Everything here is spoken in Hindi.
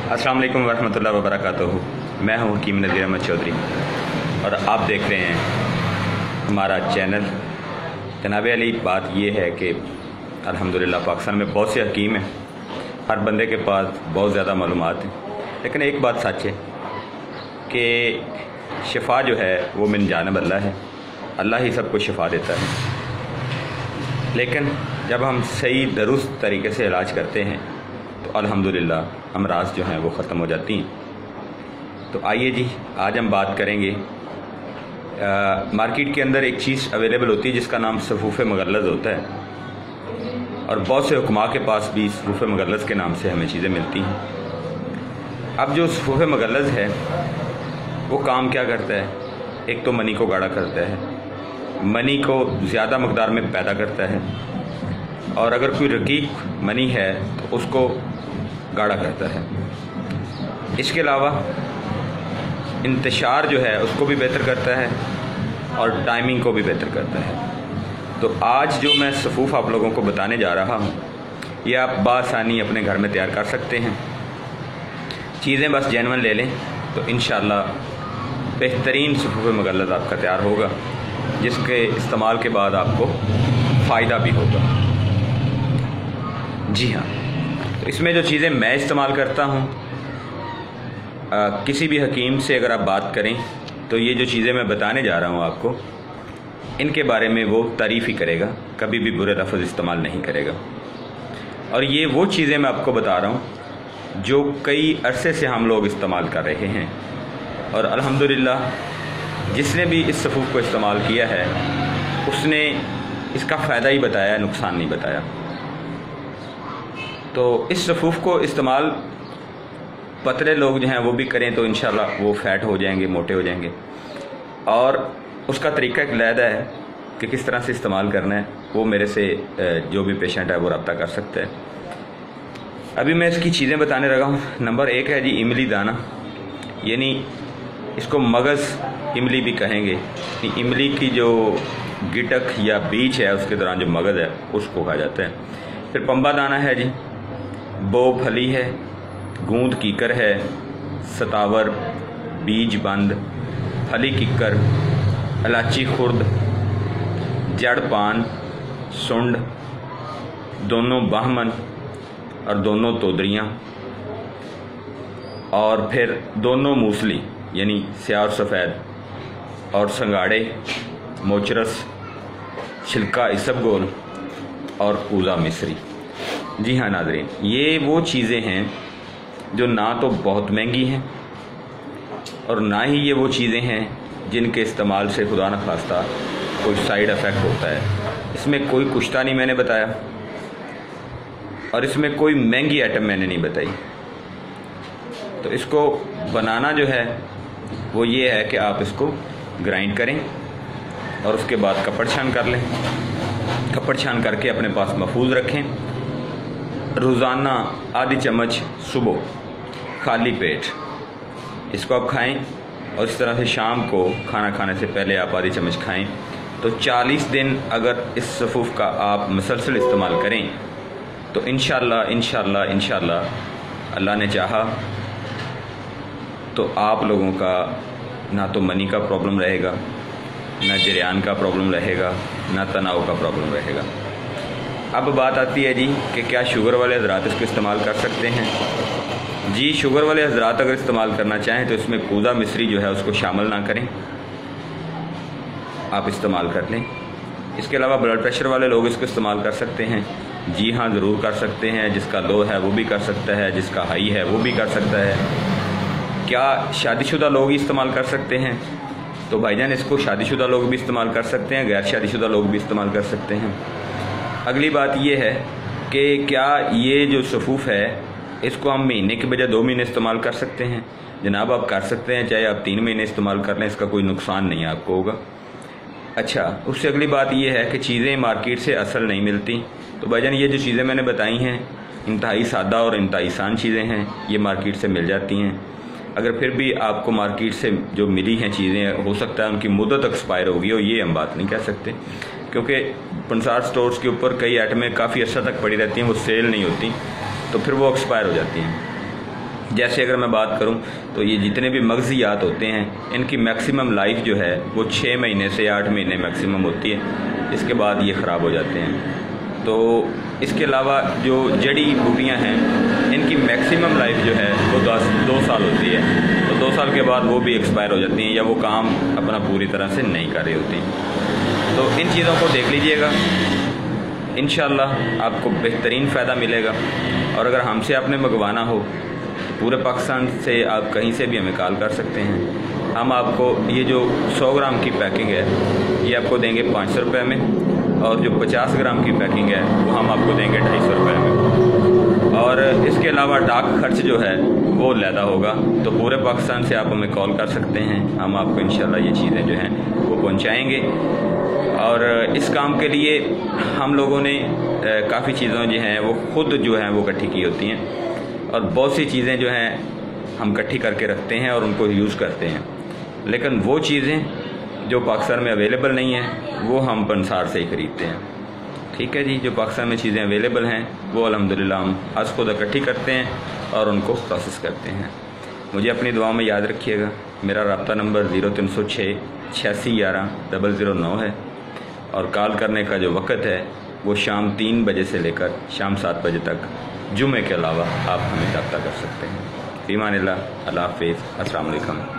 अस्सलाम वालेकुम वरहमतुल्लाहि वबरकातुहू। मैं हूं हकीम नज़ीर अहमद चौधरी और आप देख रहे हैं हमारा चैनल। जनाब अली, बात यह है कि अल्हम्दुलिल्लाह पाकिस्तान में बहुत से हकीम हैं, हर बंदे के पास बहुत ज़्यादा मालूमात हैं, लेकिन एक बात सच है कि शिफा जो है वो मिन जानिब अल्लाह है। अल्लाह ही सबको शिफा देता है। लेकिन जब हम सही दुरुस्त तरीके से इलाज करते हैं तो अल्हम्दुलिल्लाह अमराज जो हैं वो ख़त्म हो जाती हैं। तो आइए जी, आज हम बात करेंगे। मार्केट के अंदर एक चीज़ अवेलेबल होती है जिसका नाम सफ़ूफ़ मगल्लज़ होता है, और बहुत से हुक्मा के पास भी सफ़ूफ़ मगल्लज़ के नाम से हमें चीज़ें मिलती हैं। अब जो सफ़ूफ़ मगल्लज़ है वो काम क्या करता है? एक तो मनी को गाढ़ा करता है, मनी को ज़्यादा मकदार में पैदा करता है, और अगर कोई रकीक मनी है तो उसको गाढ़ा करता है। इसके अलावा इंतशार जो है उसको भी बेहतर करता है और टाइमिंग को भी बेहतर करता है। तो आज जो मैं सफ़ूफ़ आप लोगों को बताने जा रहा हूँ ये आप बासानी अपने घर में तैयार कर सकते हैं। चीज़ें बस जेन्युइन ले लें तो इंशाअल्लाह बेहतरीन सफ़ूफ़ मगल्लज़ आपका तैयार होगा, जिसके इस्तेमाल के बाद आपको फ़ायदा भी होगा। जी हाँ, तो इसमें जो चीज़ें मैं इस्तेमाल करता हूँ, किसी भी हकीम से अगर आप बात करें तो ये जो चीज़ें मैं बताने जा रहा हूँ आपको, इनके बारे में वो तारीफ़ ही करेगा, कभी भी बुरे लफ्ज़ इस्तेमाल नहीं करेगा। और ये वो चीज़ें मैं आपको बता रहा हूँ जो कई अरसे से हम लोग इस्तेमाल कर रहे हैं, और अल्हम्दुलिल्लाह जिसने भी इस सफ़ूफ़ को इस्तेमाल किया है उसने इसका फ़ायदा ही बताया, नुकसान नहीं बताया। तो इस सफ़ूफ़ को इस्तेमाल पतले लोग जो हैं वो भी करें तो इंशाल्लाह वो फ़ैट हो जाएंगे, मोटे हो जाएंगे। और उसका तरीका एक अलहदा है कि किस तरह से इस्तेमाल करना है, वो मेरे से जो भी पेशेंट है वो रब्ता कर सकता है। अभी मैं इसकी चीज़ें बताने लगा हूँ। नंबर 1 है जी इमली दाना, यानी इसको मगज़ इमली भी कहेंगे। इमली की जो गिटक या बीज है उसके दौरान जो मगज़ है उसको कहा जाता है। फिर पंबा दाना है जी, बोब फली है, गूंद कीकर है, सतावर, बीज बंद, फली किकर, इलाची खुर्द, जड़ पान, सुंड, दोनों बाहमन और दोनों तोदरियाँ, और फिर दोनों मूसली यानी स्याह और सफ़ेद, और संगाड़े, मोचरस, छिलका इसबगोल और कूज़ा मिस्री। जी हाँ नाज़रीन, ये वो चीज़ें हैं जो ना तो बहुत महंगी हैं और ना ही ये वो चीज़ें हैं जिनके इस्तेमाल से खुदा न खास्ता कोई साइड इफ़ेक्ट होता है। इसमें कोई कुश्ता नहीं मैंने बताया, और इसमें कोई महंगी आइटम मैंने नहीं बताई। तो इसको बनाना जो है वो ये है कि आप इसको ग्राइंड करें और उसके बाद कपड़ छान कर लें। कपड़ छान करके अपने पास महफूज रखें। रोज़ाना आधी चम्मच सुबह खाली पेट इसको आप खाएं, और इस तरह से शाम को खाना खाने से पहले आप आधी चम्मच खाएं। तो 40 दिन अगर इस सफ़ूफ़ का आप मुसलसल इस्तेमाल करें तो इंशाअल्लाह अल्लाह ने चाहा तो आप लोगों का ना तो मनी का प्रॉब्लम रहेगा, ना जरियान का प्रॉब्लम रहेगा, ना तनाव का प्रॉब्लम रहेगा। अब बात आती है जी कि क्या शुगर वाले हज़रात इसको इस्तेमाल कर सकते हैं? जी, शुगर वाले हज़रात अगर इस्तेमाल करना चाहें तो इसमें कूज़ा मिस्री जो है उसको शामिल ना करें, आप इस्तेमाल कर लें। इसके अलावा ब्लड प्रेशर वाले लोग इसको इस्तेमाल कर सकते हैं। जी हाँ, ज़रूर कर सकते हैं। जिसका लो है वो भी कर सकता है, जिसका हाई है वो भी कर सकता है। क्या शादीशुदा लोग ही इस्तेमाल कर सकते हैं? तो भाईजान इसको शादीशुदा लोग भी इस्तेमाल कर सकते हैं, गैर शादीशुदा लोग भी इस्तेमाल कर सकते हैं। अगली बात यह है कि क्या ये जो सफ़ूफ़ है इसको हम महीने के बजाय 2 महीने इस्तेमाल कर सकते हैं? जनाब आप कर सकते हैं, चाहे आप 3 महीने इस्तेमाल कर लें, इसका कोई नुकसान नहीं आपको होगा। अच्छा, उससे अगली बात यह है कि चीज़ें मार्केट से असल नहीं मिलती। तो भाईजान ये जो चीज़ें मैंने बताई हैं इंतहाई सादा और इंतहाई आसान चीज़ें हैं, ये मार्केट से मिल जाती हैं। अगर फिर भी आपको मार्केट से जो मिली हैं चीज़ें, हो सकता है उनकी मुद्दत एक्सपायर होगी, और ये हम बात नहीं कह सकते, क्योंकि पंसार स्टोर्स के ऊपर कई आइटमें काफ़ी अर्सा तक पड़ी रहती हैं, वो सेल नहीं होती, तो फिर वो एक्सपायर हो जाती हैं। जैसे अगर मैं बात करूं तो ये जितने भी मगज़ियात होते हैं इनकी मैक्सिमम लाइफ जो है वो 6 महीने से 8 महीने मैक्सिमम होती है, इसके बाद ये ख़राब हो जाते हैं। तो इसके अलावा जो जड़ी बूटियां हैं इनकी मैक्सिमम लाइफ जो है वो 2 साल होती है, तो 2 साल के बाद वो भी एक्सपायर हो जाती हैं या वो काम अपना पूरी तरह से नहीं कर रही होती। तो इन चीज़ों को देख लीजिएगा, इंशाअल्लाह आपको बेहतरीन फ़ायदा मिलेगा। और अगर हमसे आपने मंगवाना हो पूरे पाकिस्तान से आप कहीं से भी हमें कॉल कर सकते हैं। हम आपको ये जो 100 ग्राम की पैकिंग है ये आपको देंगे 500 रुपये में, और जो 50 ग्राम की पैकिंग है वो हम आपको देंगे 250 रुपये में। और इसके अलावा डाक खर्च जो है वो लैदा होगा। तो पूरे पाकिस्तान से आप हमें कॉल कर सकते हैं, हम आपको इंशाल्लाह ये चीज़ें जो हैं वो पहुँचाएँगे। और इस काम के लिए हम लोगों ने काफ़ी चीज़ें जो हैं वो ख़ुद जो हैं वो इकट्ठी की होती हैं, और बहुत सी चीज़ें जो हैं हम इकट्ठी करके रखते हैं और उनको यूज़ करते हैं। लेकिन वो चीज़ें जो पाकिस्तान में अवेलेबल नहीं है वो हम पंसार से ही ख़रीदते हैं। ठीक है जी, जो पाकिस्तान में चीज़ें अवेलेबल हैं वो अल्हम्दुलिल्लाह हम आज खुद इकट्ठी करते हैं और उनको प्रोसेस करते हैं। मुझे अपनी दुआओं में याद रखिएगा। मेरा रब्ता नंबर 0306 86 11 009 है, और कॉल करने का जो वक़्त है वो शाम 3 बजे से लेकर शाम 7 बजे तक, जुमे के अलावा आप हमें रब्ता कर सकते हैं। फ़ी अमानिल्लाह, अल्लाह हाफ़िज़, अस्सलाम वालेकुम।